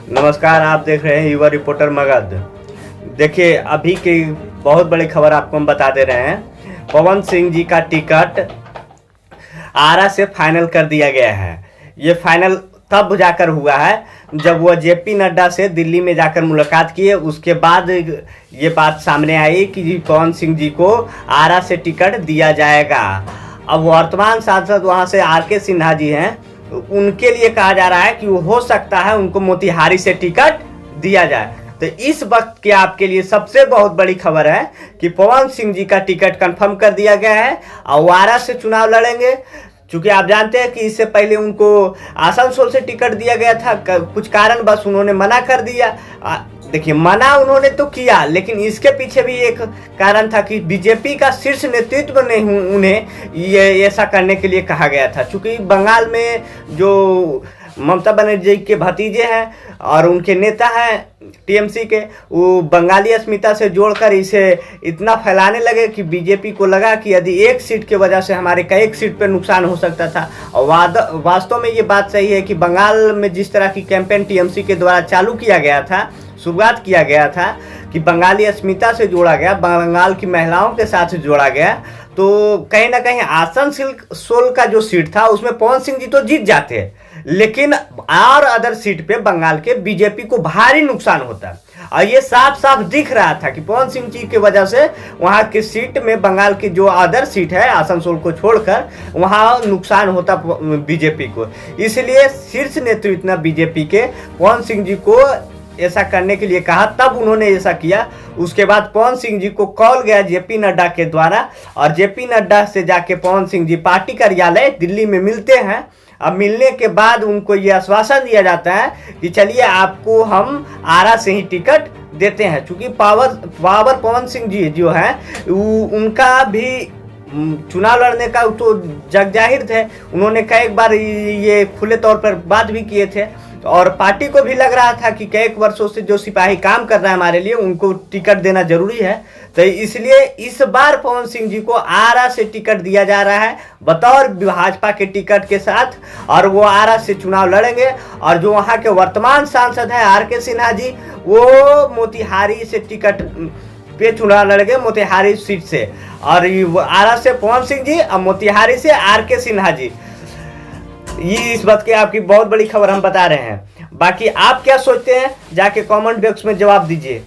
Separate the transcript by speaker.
Speaker 1: नमस्कार, आप देख रहे हैं युवा रिपोर्टर मगध। देखिए, अभी की बहुत बड़ी खबर आपको हम बता दे रहे हैं। पवन सिंह जी का टिकट आरा से फाइनल कर दिया गया है। ये फाइनल तब जाकर हुआ है जब वह जेपी नड्डा से दिल्ली में जाकर मुलाकात किए। उसके बाद ये बात सामने आई कि पवन सिंह जी को आरा से टिकट दिया जाएगा। अब वर्तमान सांसद वहाँ से आर.के. सिन्हा जी हैं, उनके लिए कहा जा रहा है कि वो हो सकता है उनको मोतिहारी से टिकट दिया जाए। तो इस वक्त की आपके लिए सबसे बहुत बड़ी खबर है कि पवन सिंह जी का टिकट कंफर्म कर दिया गया है और वो आरा से चुनाव लड़ेंगे। चूंकि आप जानते हैं कि इससे पहले उनको आसनसोल से टिकट दिया गया था, कुछ कारण बस उन्होंने मना कर दिया। देखिए, मना उन्होंने तो किया, लेकिन इसके पीछे भी एक कारण था कि बीजेपी का शीर्ष नेतृत्व ने उन्हें ये ऐसा करने के लिए कहा गया था। चूंकि बंगाल में जो ममता बनर्जी के भतीजे हैं और उनके नेता हैं टीएमसी के, वो बंगाली अस्मिता से जोड़कर इसे इतना फैलाने लगे कि बीजेपी को लगा कि यदि एक सीट की वजह से हमारे का एक सीट पे नुकसान हो सकता था। और वास्तव में ये बात सही है कि बंगाल में जिस तरह की कैंपेन टीएमसी के द्वारा चालू किया गया था, शुरुआत किया गया था कि बंगाली अस्मिता से जोड़ा गया, बंगाल की महिलाओं के साथ जोड़ा गया, तो कहीं ना कहीं आसनसोल का जो सीट था उसमें पवन सिंह जी तो जीत जाते, लेकिन और अदर सीट पे बंगाल के बीजेपी को भारी नुकसान होता। और ये साफ साफ दिख रहा था कि पवन सिंह जी की वजह से वहां की सीट में, बंगाल की जो अदर सीट है आसनसोल को छोड़कर, वहां नुकसान होता बीजेपी को। इसलिए शीर्ष नेतृत्व ने बीजेपी के पवन सिंह जी को ऐसा करने के लिए कहा, तब उन्होंने ऐसा किया। उसके बाद पवन सिंह जी को कॉल गया जेपी नड्डा के द्वारा और जेपी नड्डा से जाके पवन सिंह जी पार्टी कार्यालय दिल्ली में मिलते हैं। अब मिलने के बाद उनको ये आश्वासन दिया जाता है कि चलिए आपको हम आरा से ही टिकट देते हैं। चूंकि पावर पवन सिंह जी जो है उनका भी चुनाव लड़ने का तो जग जाहिर थे। उन्होंने कई बार ये खुले तौर पर बात भी किए थे और पार्टी को भी लग रहा था कि कई वर्षों से जो सिपाही काम कर रहा है हमारे लिए, उनको टिकट देना जरूरी है। तो इसलिए इस बार पवन सिंह जी को आरा से टिकट दिया जा रहा है बतौर भाजपा के टिकट के साथ, और वो आरा से चुनाव लड़ेंगे। और जो वहाँ के वर्तमान सांसद हैं आर.के. सिन्हा जी, वो मोतिहारी से टिकट पे चुनाव लड़ेंगे, मोतिहारी सीट से। और आरा से पवन सिंह जी और मोतिहारी से आर.के. सिन्हा जी। ये इस बात की आपकी बहुत बड़ी खबर हम बता रहे हैं। बाकी आप क्या सोचते हैं, जाके कमेंट बॉक्स में जवाब दीजिए।